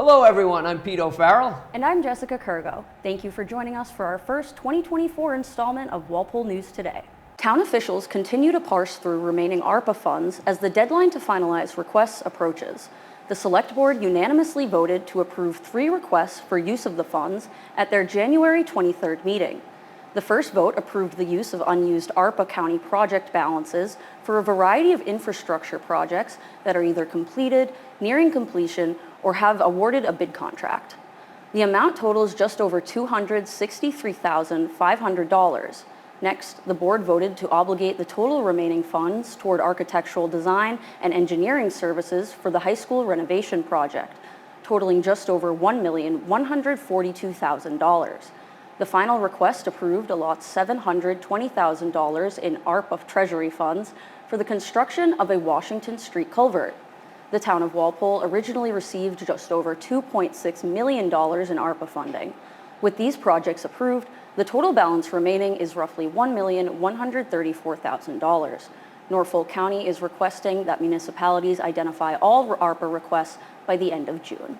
Hello everyone, I'm Pete O'Farrell. And I'm Jessica Kurgo. Thank you for joining us for our first 2024 installment of Walpole News Today. Town officials continue to parse through remaining ARPA funds as the deadline to finalize requests approaches. The Select Board unanimously voted to approve 3 requests for use of the funds at their January 23rd meeting. The first vote approved the use of unused ARPA County project balances for a variety of infrastructure projects that are either completed, nearing completion, or have awarded a bid contract. The amount totals just over $263,500. Next, the board voted to obligate the total remaining funds toward architectural design and engineering services for the high school renovation project, totaling just over $1,142,000. The final request approved allots $720,000 in ARPA Treasury funds for the construction of a Washington Street culvert. The town of Walpole originally received just over $2.6 million in ARPA funding. With these projects approved, the total balance remaining is roughly $1,134,000. Norfolk County is requesting that municipalities identify all ARPA requests by the end of June.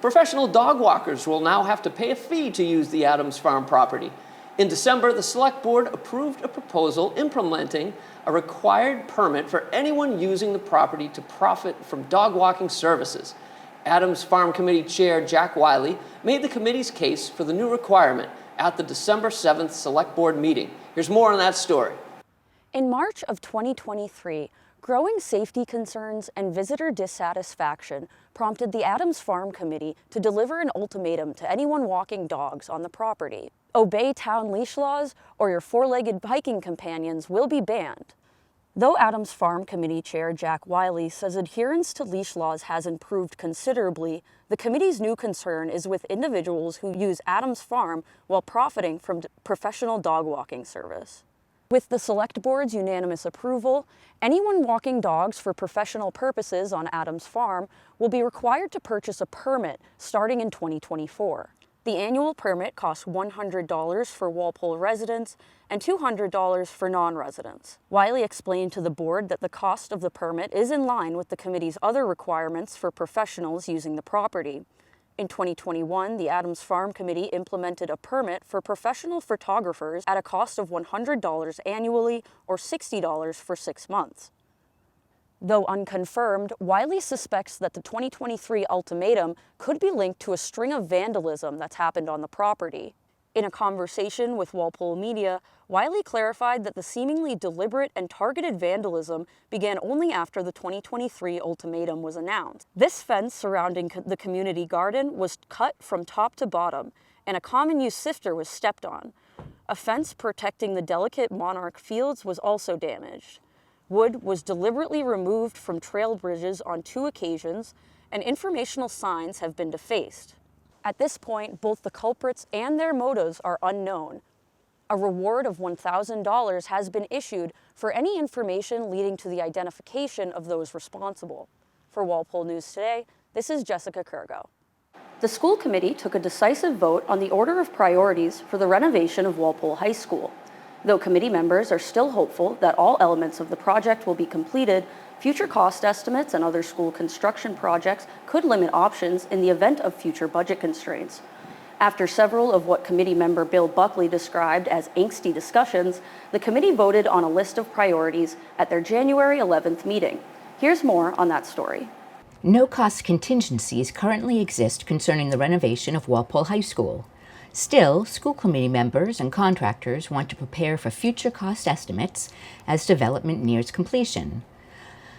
Professional dog walkers will now have to pay a fee to use the Adams Farm property. In December, the Select Board approved a proposal implementing a required permit for anyone using the property to profit from dog walking services. Adams Farm Committee Chair Jack Wiley made the committee's case for the new requirement at the December 7th Select Board meeting. Here's more on that story. In March of 2023, growing safety concerns and visitor dissatisfaction prompted the Adams Farm Committee to deliver an ultimatum to anyone walking dogs on the property. Obey town leash laws or your 4-legged hiking companions will be banned. Though Adams Farm Committee Chair Jack Wiley says adherence to leash laws has improved considerably, the committee's new concern is with individuals who use Adams Farm while profiting from professional dog walking service. With the Select Board's unanimous approval, anyone walking dogs for professional purposes on Adams Farm will be required to purchase a permit starting in 2024. The annual permit costs $100 for Walpole residents and $200 for non-residents. Wiley explained to the board that the cost of the permit is in line with the committee's other requirements for professionals using the property. In 2021, the Adams Farm Committee implemented a permit for professional photographers at a cost of $100 annually or $60 for 6 months. Though unconfirmed, Wiley suspects that the 2023 ultimatum could be linked to a string of vandalism that's happened on the property. In a conversation with Walpole Media, Wiley clarified that the seemingly deliberate and targeted vandalism began only after the 2023 ultimatum was announced. This fence surrounding the community garden was cut from top to bottom, and a common-use sifter was stepped on. A fence protecting the delicate monarch fields was also damaged. Wood was deliberately removed from trail bridges on 2 occasions, and informational signs have been defaced. At this point, both the culprits and their motives are unknown. A reward of $1,000 has been issued for any information leading to the identification of those responsible. For Walpole News Today, this is Jessica Kurgo. The school committee took a decisive vote on the order of priorities for the renovation of Walpole High School. Though committee members are still hopeful that all elements of the project will be completed, future cost estimates and other school construction projects could limit options in the event of future budget constraints. After several of what committee member Bill Buckley described as angsty discussions, the committee voted on a list of priorities at their January 11th meeting. Here's more on that story. No-cost contingencies currently exist concerning the renovation of Walpole High School. Still, school committee members and contractors want to prepare for future cost estimates as development nears completion.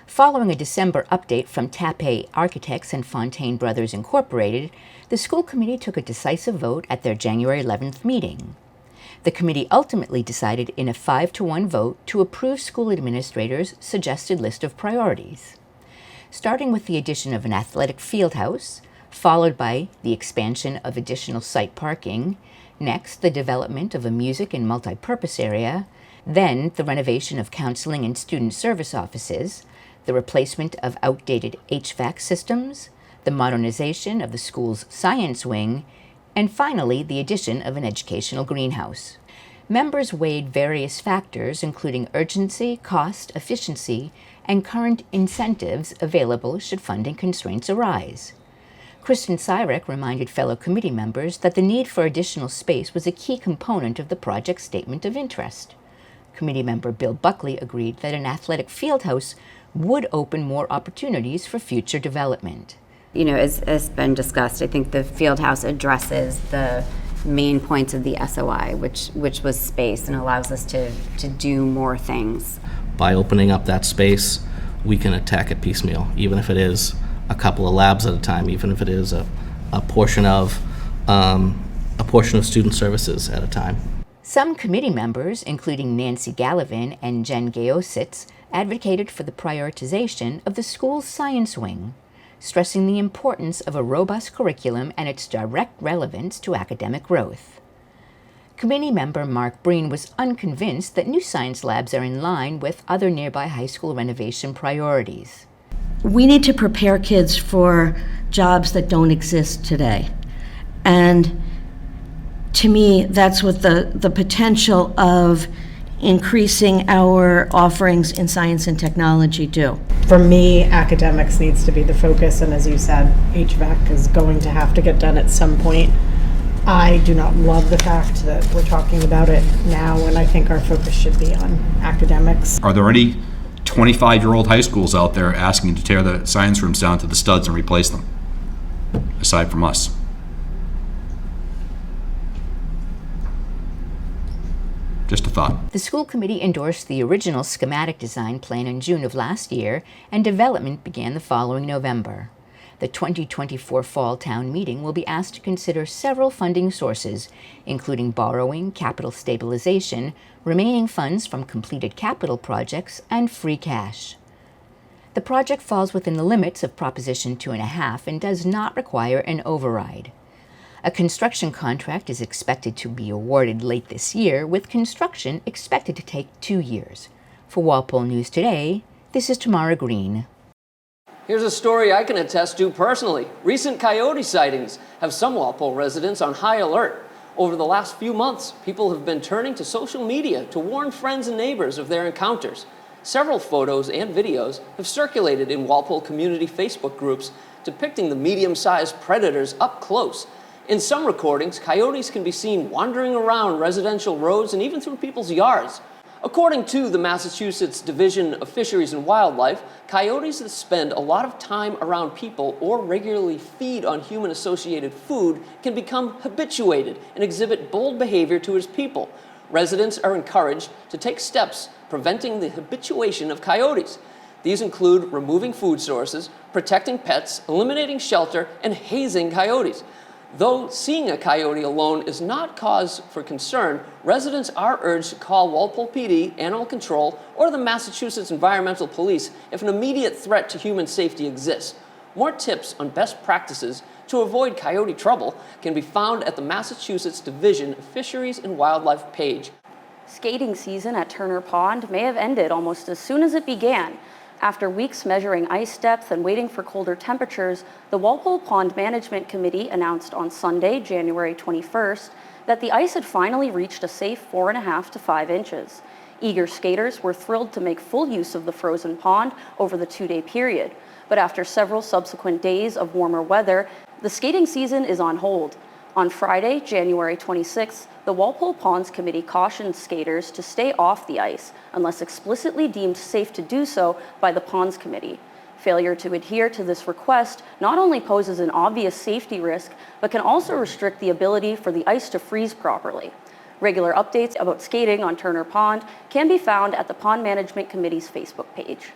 Following a December update from Tappe Architects and Fontaine Brothers Incorporated, the school committee took a decisive vote at their January 11th meeting. The committee ultimately decided in a 5-to-1 vote to approve school administrators' suggested list of priorities. Starting with the addition of an athletic field house, followed by the expansion of additional site parking, next the development of a music and multi-purpose area, then the renovation of counseling and student service offices, the replacement of outdated HVAC systems, the modernization of the school's science wing, and finally the addition of an educational greenhouse. Members weighed various factors including urgency, cost, efficiency, and current incentives available should funding constraints arise. Kristen Cyrek reminded fellow committee members that the need for additional space was a key component of the project's statement of interest. Committee member Bill Buckley agreed that an athletic field house would open more opportunities for future development. You know, as been discussed, I think the field house addresses the main points of the SOI, which was space, and allows us to do more things. By opening up that space, we can attack it piecemeal, even if it is a couple of labs at a time, even if it is a portion of student services at a time. Some committee members, including Nancy Gallivan and Jen Gayositz, advocated for the prioritization of the school's science wing, stressing the importance of a robust curriculum and its direct relevance to academic growth. Committee member Mark Breen was unconvinced that new science labs are in line with other nearby high school renovation priorities. We need to prepare kids for jobs that don't exist today. And to me, that's what the potential of increasing our offerings in science and technology do. For me, academics needs to be the focus, and as you said, HVAC is going to have to get done at some point. I do not love the fact that we're talking about it now, and I think our focus should be on academics. Are there any 25-year-old high schools out there asking to tear the science rooms down to the studs and replace them, aside from us? Just a thought. The school committee endorsed the original schematic design plan in June of last year, and development began the following November. The 2024 Fall Town Meeting will be asked to consider several funding sources, including borrowing, capital stabilization, remaining funds from completed capital projects, and free cash. The project falls within the limits of Proposition 2.5 and does not require an override. A construction contract is expected to be awarded late this year, with construction expected to take 2 years. For Walpole News Today, this is Tamara Green. Here's a story I can attest to personally. Recent coyote sightings have some Walpole residents on high alert. Over the last few months, people have been turning to social media to warn friends and neighbors of their encounters. Several photos and videos have circulated in Walpole community Facebook groups depicting the medium-sized predators up close. In some recordings, coyotes can be seen wandering around residential roads and even through people's yards. According to the Massachusetts Division of Fisheries and Wildlife, coyotes that spend a lot of time around people or regularly feed on human-associated food can become habituated and exhibit bold behavior towards people. Residents are encouraged to take steps preventing the habituation of coyotes. These include removing food sources, protecting pets, eliminating shelter, and hazing coyotes. Though seeing a coyote alone is not cause for concern, residents are urged to call Walpole PD, Animal Control, or the Massachusetts Environmental Police if an immediate threat to human safety exists. More tips on best practices to avoid coyote trouble can be found at the Massachusetts Division of Fisheries and Wildlife page. Skating season at Turner Pond may have ended almost as soon as it began. After weeks measuring ice depth and waiting for colder temperatures, the Walpole Pond Management Committee announced on Sunday, January 21st, that the ice had finally reached a safe 4.5 to 5 inches. Eager skaters were thrilled to make full use of the frozen pond over the 2-day period, but after several subsequent days of warmer weather, the skating season is on hold. On Friday, January 26th, the Walpole Ponds Committee cautioned skaters to stay off the ice unless explicitly deemed safe to do so by the Ponds Committee. Failure to adhere to this request not only poses an obvious safety risk, but can also restrict the ability for the ice to freeze properly. Regular updates about skating on Turner Pond can be found at the Pond Management Committee's Facebook page.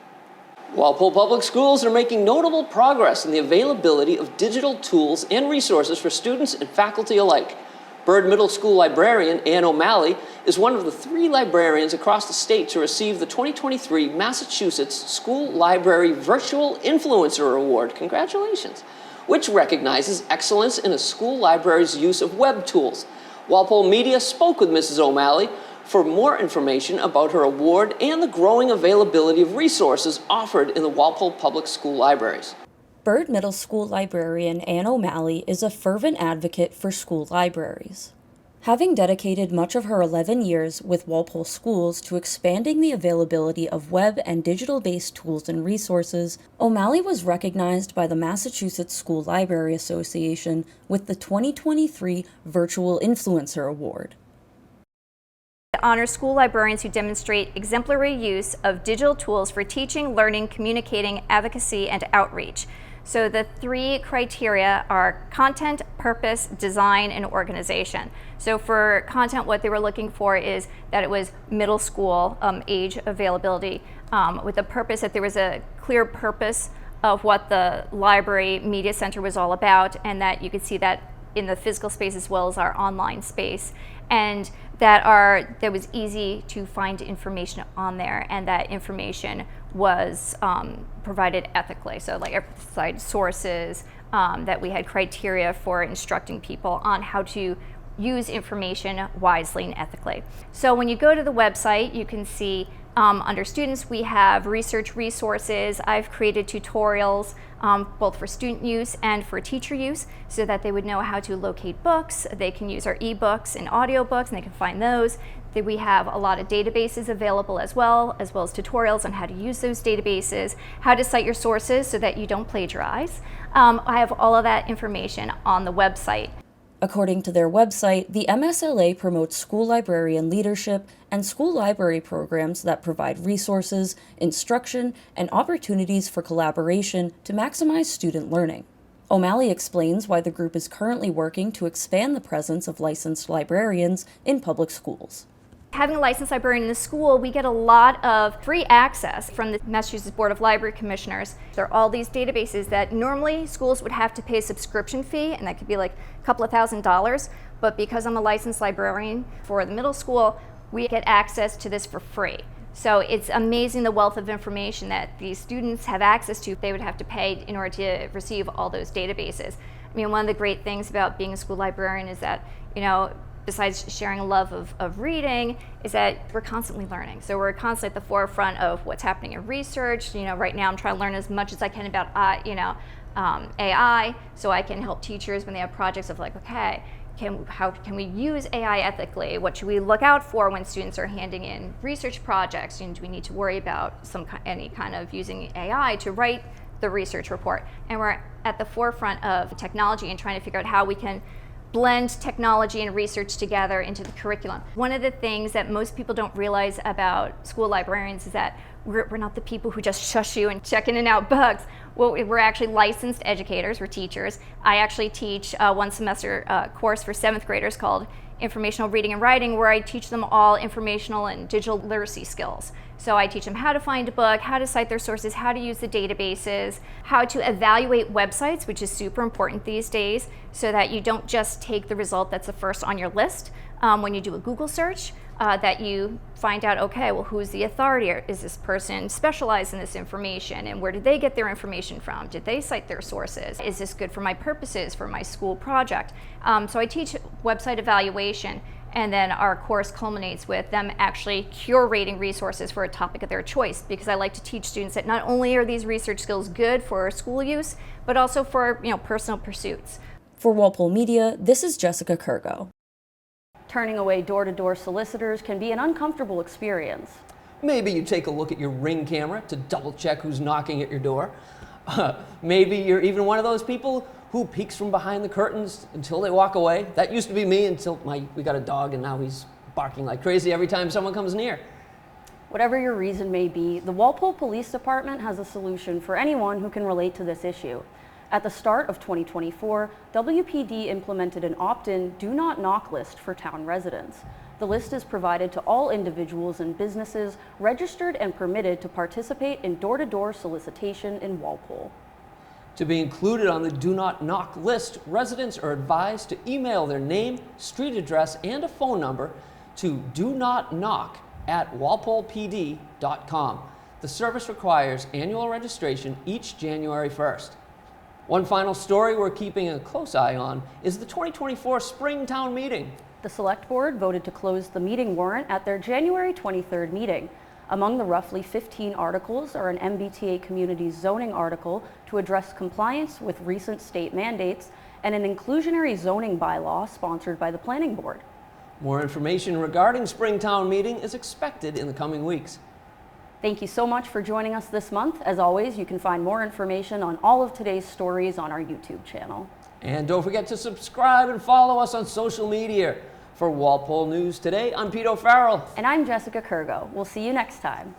Walpole Public Schools are making notable progress in the availability of digital tools and resources for students and faculty alike. Bird Middle School Librarian Ann O'Malley is one of the 3 librarians across the state to receive the 2023 Massachusetts School Library Virtual Influencer Award. Congratulations! Which recognizes excellence in a school library's use of web tools. Walpole Media spoke with Mrs. O'Malley for more information about her award and the growing availability of resources offered in the Walpole Public School libraries. Bird Middle School Librarian Ann O'Malley is a fervent advocate for school libraries. Having dedicated much of her 11 years with Walpole Schools to expanding the availability of web and digital-based tools and resources, O'Malley was recognized by the Massachusetts School Library Association with the 2023 Virtual Influencer Award. Honors school librarians who demonstrate exemplary use of digital tools for teaching, learning, communicating, advocacy, and outreach. So the three criteria are content, purpose, design, and organization. So for content, what they were looking for is that it was middle school age availability, with the purpose that there was a clear purpose of what the library media center was all about, and that you could see that in the physical space as well as our online space, and that was easy to find information on there, and that information was provided ethically. So like cite sources, that we had criteria for instructing people on how to use information wisely and ethically. So when you go to the website, you can see under students, we have research resources. I've created tutorials both for student use and for teacher use so that they would know how to locate books. They can use our ebooks and audiobooks, and they can find those. We have a lot of databases available as well as tutorials on how to use those databases, how to cite your sources so that you don't plagiarize. I have all of that information on the website. According to their website, the MSLA promotes school librarian leadership and school library programs that provide resources, instruction, and opportunities for collaboration to maximize student learning. O'Malley explains why the group is currently working to expand the presence of licensed librarians in public schools. Having a licensed librarian in the school, we get a lot of free access from the Massachusetts Board of Library Commissioners. There are all these databases that normally schools would have to pay a subscription fee, and that could be like a couple of $1,000s, but because I'm a licensed librarian for the middle school, we get access to this for free. So it's amazing the wealth of information that these students have access to. They would have to pay in order to receive all those databases. I mean, one of the great things about being a school librarian is that, besides sharing a love of reading, is that we're constantly learning. So we're constantly at the forefront of what's happening in research. Right now I'm trying to learn as much as I can about, AI, so I can help teachers when they have projects of like, okay, how can we use AI ethically? What should we look out for when students are handing in research projects? Do we need to worry about any kind of using AI to write the research report? And we're at the forefront of technology and trying to figure out how we can blend technology and research together into the curriculum. One of the things that most people don't realize about school librarians is that we're not the people who just shush you and check in and out books. Well, we're actually licensed educators, we're teachers. I actually teach one semester course for 7th graders called Informational Reading and Writing, where I teach them all informational and digital literacy skills. So I teach them how to find a book, how to cite their sources, how to use the databases, how to evaluate websites, which is super important these days, so that you don't just take the result that's the first on your list. When you do a Google search, that you find out, okay, well, who's the authority? Is this person specialized in this information? And where did they get their information from? Did they cite their sources? Is this good for my purposes, for my school project? So I teach website evaluation, and then our course culminates with them actually curating resources for a topic of their choice, because I like to teach students that not only are these research skills good for school use, but also for personal pursuits. For Walpole Media, this is Jessica Kurgo. Turning away door-to-door solicitors can be an uncomfortable experience. Maybe you take a look at your Ring camera to double check who's knocking at your door. Maybe you're even one of those people who peeks from behind the curtains until they walk away. That used to be me until we got a dog, and now he's barking like crazy every time someone comes near. Whatever your reason may be, the Walpole Police Department has a solution for anyone who can relate to this issue. At the start of 2024, WPD implemented an opt-in do not knock list for town residents. The list is provided to all individuals and businesses registered and permitted to participate in door-to-door solicitation in Walpole. To be included on the do not knock list, residents are advised to email their name, street address, and a phone number to donotknock@walpolepd.com. The service requires annual registration each January 1st. One final story we're keeping a close eye on is the 2024 Spring Town Meeting. The Select Board voted to close the meeting warrant at their January 23rd meeting. Among the roughly 15 articles are an MBTA community zoning article to address compliance with recent state mandates and an inclusionary zoning bylaw sponsored by the Planning Board. More information regarding Springtown meeting is expected in the coming weeks. Thank you so much for joining us this month. As always, you can find more information on all of today's stories on our YouTube channel. And don't forget to subscribe and follow us on social media. For Walpole News Today, I'm Pete O'Farrell. And I'm Jessica Kurgo. We'll see you next time.